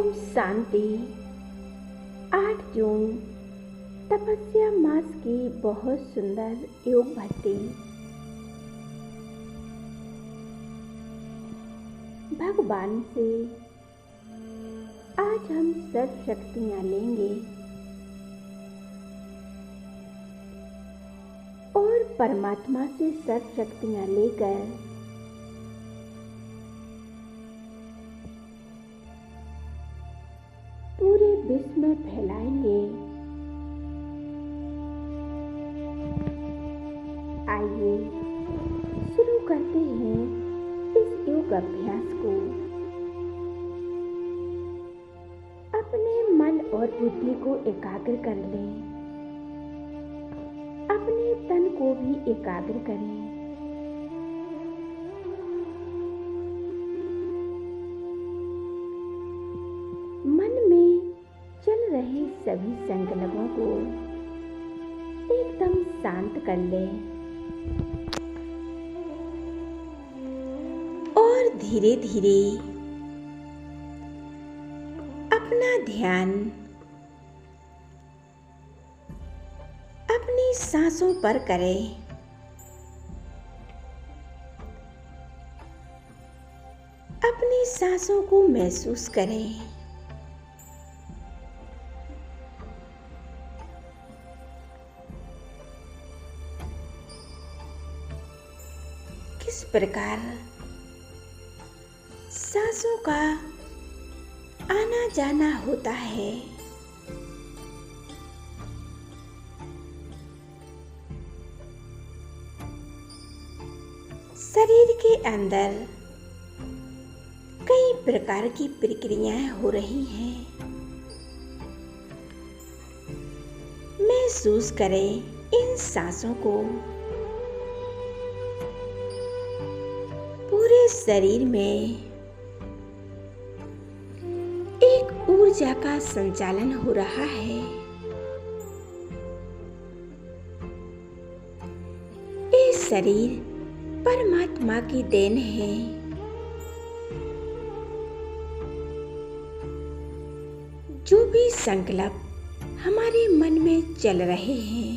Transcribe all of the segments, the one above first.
ओम शांति। 8 जून तपस्या मास की बहुत सुंदर योग भक्ति। भगवान से आज हम सर्व शक्तियाँ लेंगे और परमात्मा से सर्व शक्तियाँ लेकर पूरे विश्व में फैलाएंगे। आइए शुरू करते हैं इस योग अभ्यास को। अपने मन और बुद्धि को एकाग्र कर लें। अपने तन को भी एकाग्र करें। मन में चल रहे सभी संकल्पों को एकदम शांत कर लें और धीरे धीरे अपना ध्यान अपनी सांसों पर करें। अपनी सांसों को महसूस करें। किस प्रकार सांसों का आना जाना होता है। शरीर के अंदर कई प्रकार की प्रक्रियाएं हो रही हैं। महसूस करें इन सांसों को। पूरे शरीर में एक ऊर्जा का संचालन हो रहा है। ये शरीर परमात्मा की देन है। जो भी संकल्प हमारे मन में चल रहे हैं,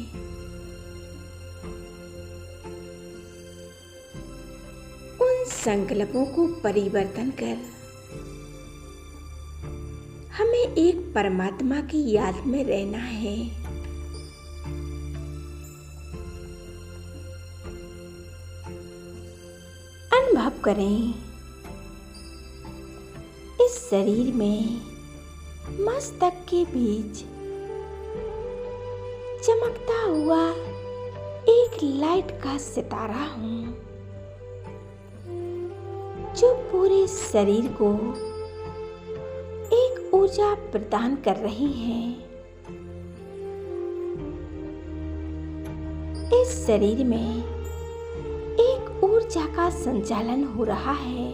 उन संकल्पों को परिवर्तन कर हमें एक परमात्मा की याद में रहना है। अनुभव करें इस शरीर में मस्तक के बीच चमकता हुआ एक लाइट का सितारा हूँ, जो पूरे शरीर को एक ऊर्जा प्रदान कर रही है। इस शरीर में एक ऊर्जा का संचालन हो रहा है।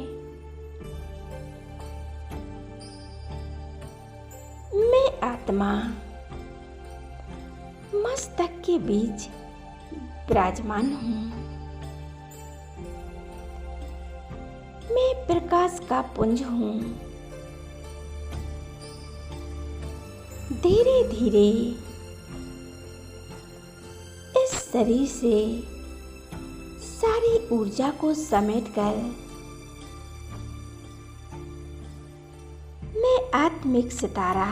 मैं आत्मा मस्तक के बीच विराजमान हूँ। मैं प्रकाश का पुंज हूँ। धीरे धीरे इस शरीर से सारी ऊर्जा को समेटकर मैं आत्मिक सितारा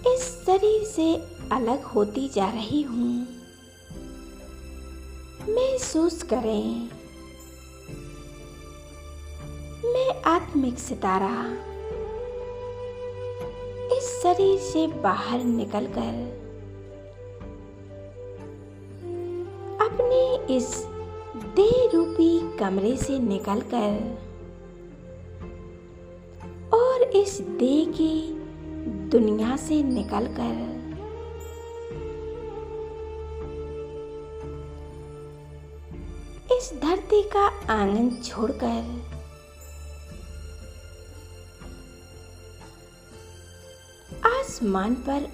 इस शरीर से अलग होती जा रही हूँ। महसूस करें मैं आत्मिक सितारा इस शरीर से बाहर निकलकर अपने इस देह रूपी कमरे से निकलकर और इस देह की दुनिया से निकलकर इस धरती का आंगन छोड़कर आसमान पर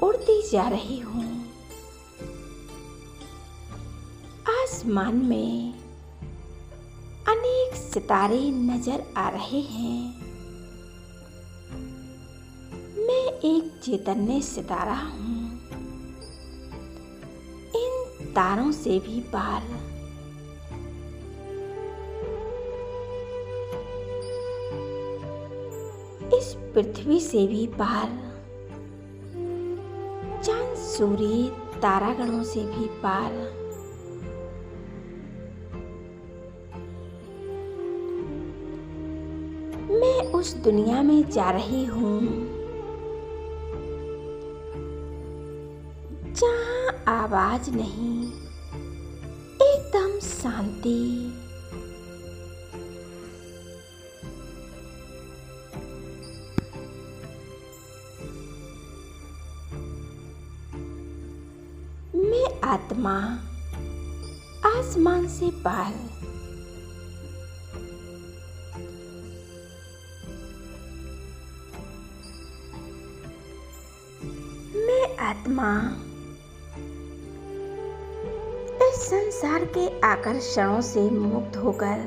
उड़ती जा रही हूँ। आसमान में अनेक सितारे नजर आ रहे हैं। एक चैतन्य सितारा हूँ, इन तारों से भी पार। इस पृथ्वी से भी पार, चांद सूर्य तारागणों से भी पार। मैं उस दुनिया में जा रही हूँ जहाँ आवाज नहीं, एकदम शांति। मैं आत्मा आसमान से पार। मैं आत्मा इस संसार के आकर्षणों से मुक्त होकर,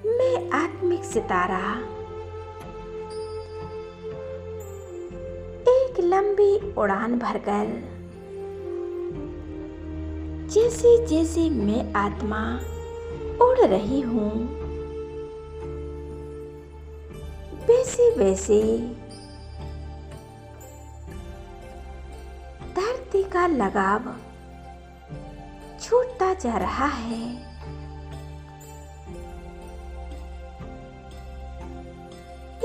मैं आत्मिक सितारा एक लंबी उड़ान भरकर, जैसे जैसे मैं आत्मा उड़ रही हूँ, वैसे वैसे धरती का लगाव छूटता जा रहा है।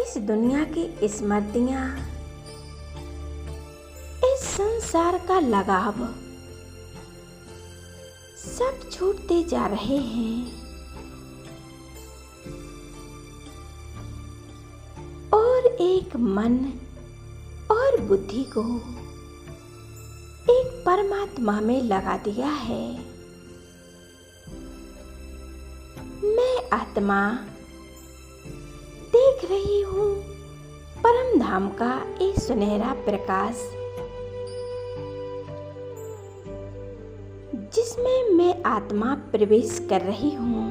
इस दुनिया की स्मृतियां, इस संसार का लगाव सब छूटते जा रहे हैं और एक मन और बुद्धि को एक परमात्मा में लगा दिया है। मैं आत्मा देख रही हूँ परम धाम का एक सुनहरा प्रकाश, जिसमें मैं आत्मा प्रवेश कर रही हूँ।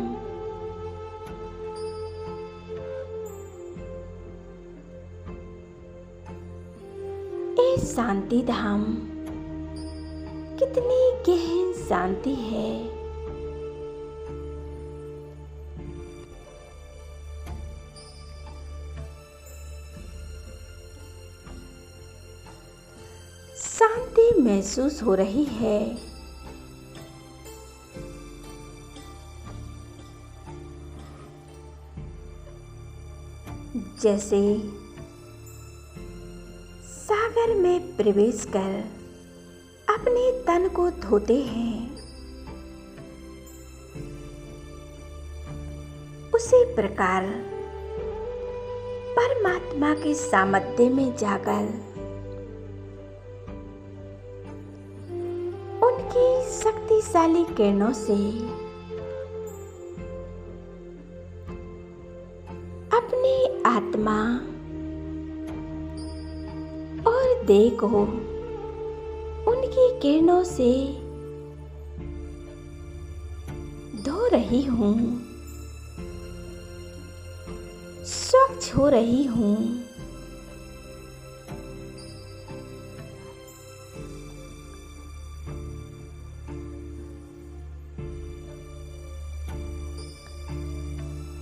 ये शांति धाम कितनी गहन शांति है। शांति महसूस हो रही है। जैसे सागर में प्रवेश कर अपने तन को धोते हैं, उसी प्रकार परमात्मा के सामर्थ्य में जाकर उनकी शक्तिशाली किरणों से अपनी आत्मा और देह को उनकी किरणों से धो रही हूँ, स्वच्छ हो रही हूँ।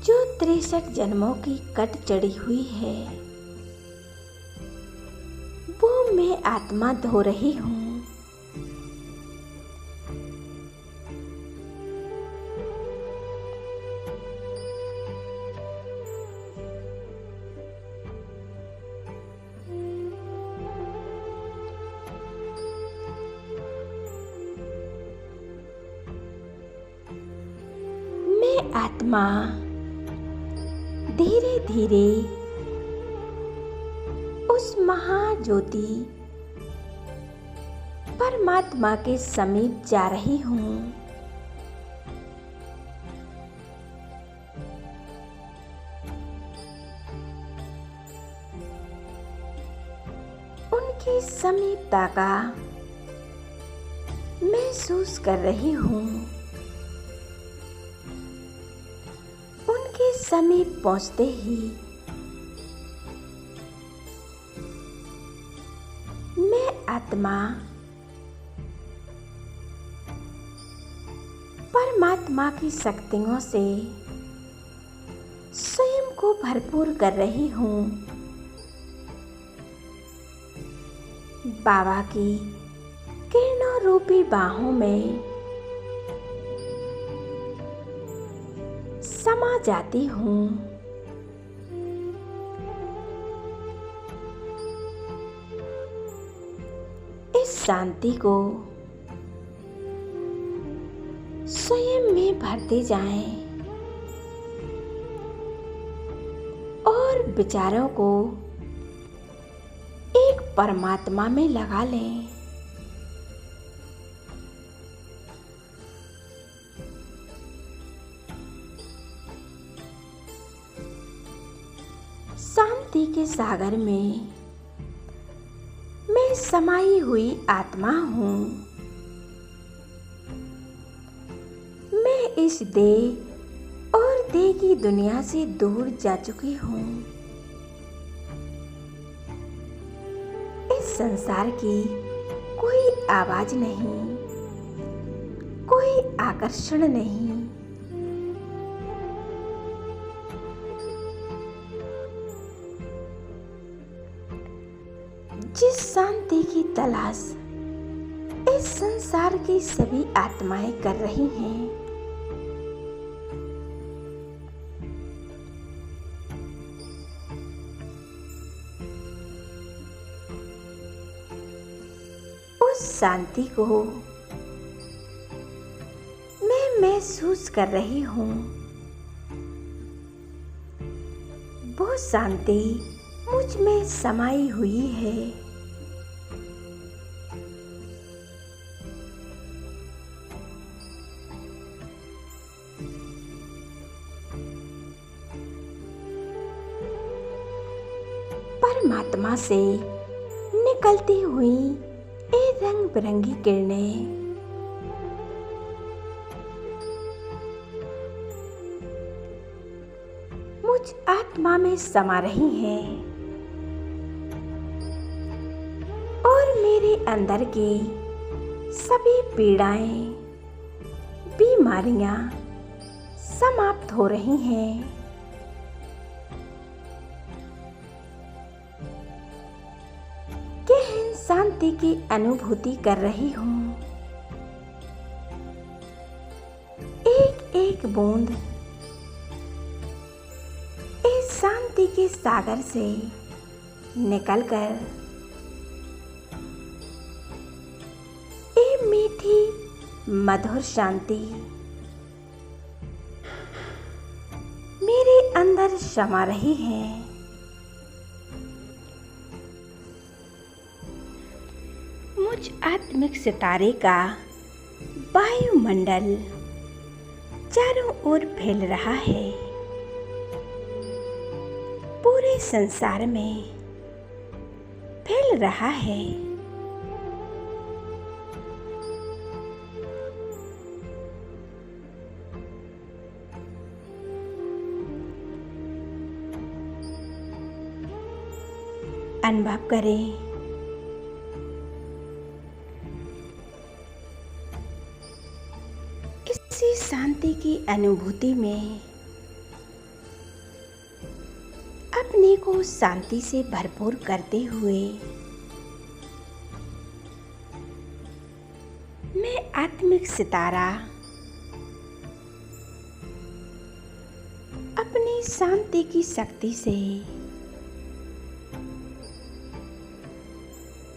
जो 63 जन्मों की कट चढ़ी हुई है, वो मैं आत्मा धो रही हूँ। मैं आत्मा धीरे धीरे उस महाज्योति परमात्मा के समीप जा रही हूँ। उनकी समीपता का महसूस कर रही हूँ। उनके समीप पहुँचते ही आत्मा परमात्मा की शक्तियों से स्वयं को भरपूर कर रही हूँ। बाबा की किरणों रूपी बाहों में समा जाती हूँ। इस शांति को स्वयं में भरते जाएं और विचारों को एक परमात्मा में लगा लें। शांति के सागर में मैं समाई हुई आत्मा हूँ। मैं इस देह और देह की दुनिया से दूर जा चुकी हूँ। इस संसार की कोई आवाज नहीं, कोई आकर्षण नहीं। जिस शांति की तलाश इस संसार की सभी आत्माएं कर रही हैं, उस शांति को मैं महसूस कर रही हूँ। वो शांति मुझ में समाई हुई है। परमात्मा से निकलती हुई ये रंग बिरंगी किरणें मुझ आत्मा में समा रही हैं और मेरे अंदर की सभी पीड़ाएं, बीमारियां समाप्त हो रही हैं। गहन शांति की अनुभूति कर रही हूँ। एक एक बूंद इस शांति के सागर से निकलकर ये मीठी मधुर शांति मेरे अंदर समा रही है। मुझ आत्मिक सितारे का वायुमंडल चारों ओर फैल रहा है। पूरे संसार में फैल रहा है। अनुभव करें इसी शांति की अनुभूति में अपने को शांति से भरपूर करते हुए मैं आत्मिक सितारा अपनी शांति की शक्ति से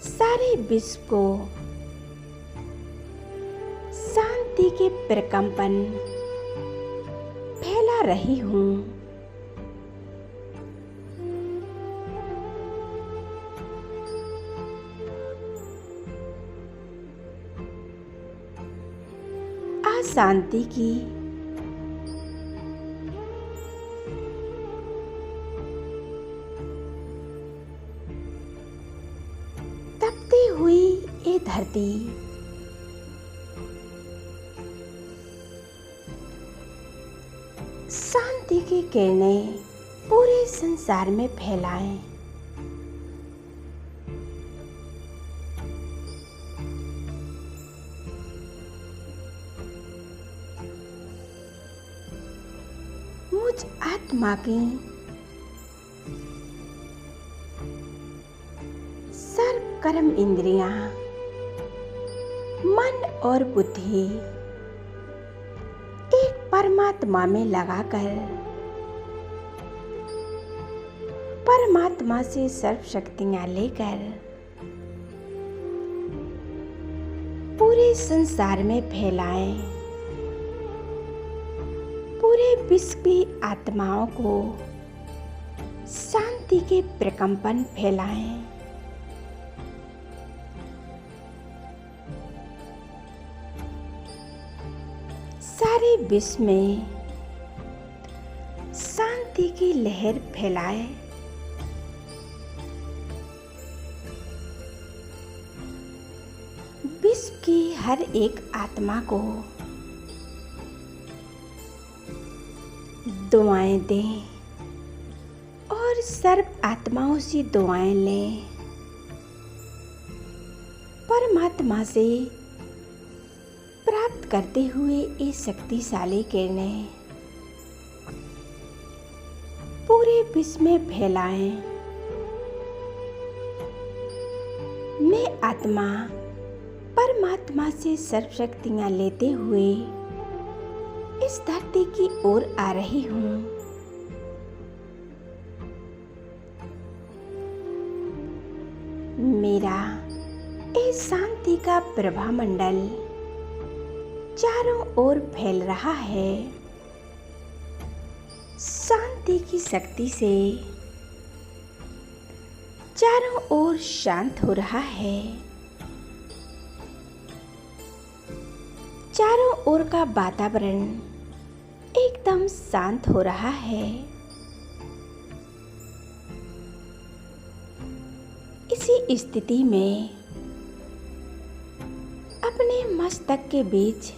सारे विश्व को शांति के प्रकंपन फैला रही हूँ। शांति की तपती हुई ये धरती शांति की किरणें पूरे संसार में फैलाएं। मुझ आत्मा की सर्व कर्म इंद्रियां, मन और बुद्धि एक परमात्मा में लगाकर परमात्मा से सर्व शक्तियां लेकर पूरे संसार में फैलाएं, पूरे विश्व की आत्माओं को शांति के प्रकंपन फैलाएं। सारे विश्व में शांति की लहर फैलाएं। विश्व की हर एक आत्मा को दुआएं दें और सर्व आत्माओं से दुआएं लें। परमात्मा से प्राप्त करते हुए ये शक्तिशाली किरणें पूरे विश्व में फैलाएं। मैं आत्मा परमात्मा से सर्व शक्तियां लेते हुए इस धरती की ओर आ रही हूँ। मेरा इस शांति का प्रभा मंडल चारों ओर फैल रहा है। शांति की शक्ति से चारों ओर शांत हो रहा है। चारों ओर का वातावरण एकदम शांत हो रहा है। इसी स्थिति में अपने मस्तक के बीच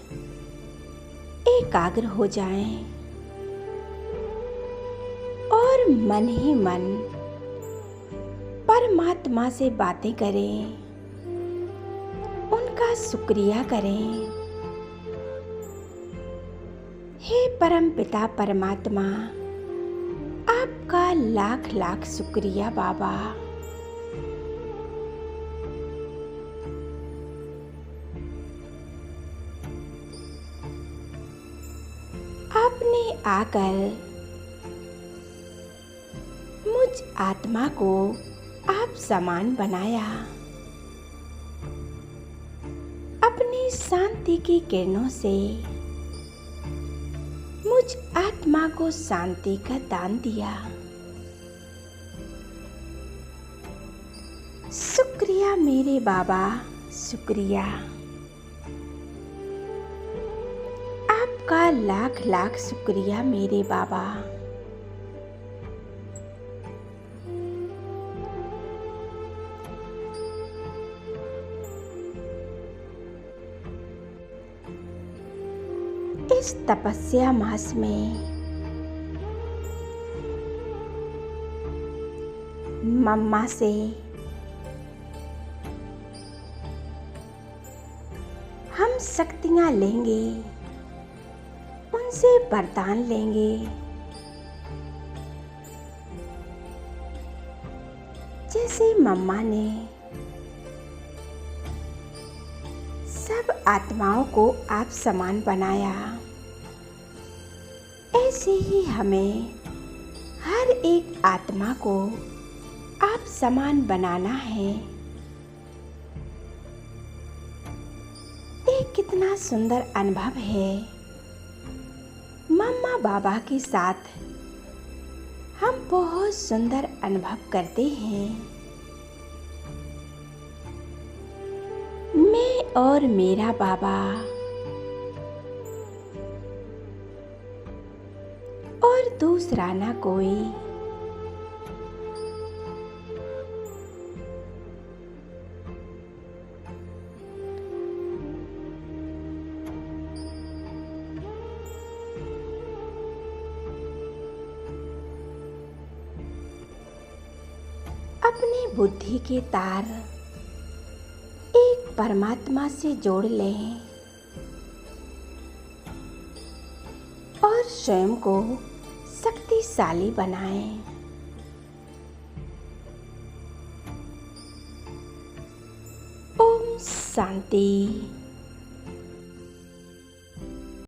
एकाग्र हो जाएं और मन ही मन परमात्मा से बातें करें, उनका शुक्रिया करें। हे परमपिता परमात्मा, आपका लाख लाख शुक्रिया बाबा। आपने आकर मुझ आत्मा को आप समान बनाया। अपनी शांति की किरणों से मुझ आत्मा को शांति का दान दिया। शुक्रिया मेरे बाबा, शुक्रिया। आपका लाख लाख शुक्रिया मेरे बाबा। इस तपस्या मास में मम्मा से हम शक्तियां लेंगे, उनसे वरदान लेंगे। जैसे मम्मा ने सब आत्माओं को आप समान बनाया, ऐसे ही हमें हर एक आत्मा को आप समान बनाना है। ये कितना सुंदर अनुभव है। मम्मा बाबा के साथ हम बहुत सुंदर अनुभव करते हैं। मैं और मेरा बाबा और दूसरा ना कोई। अपनी बुद्धि के तार एक परमात्मा से जोड़ लें और स्वयं को शक्तिशाली बनाएं। ओम शांति।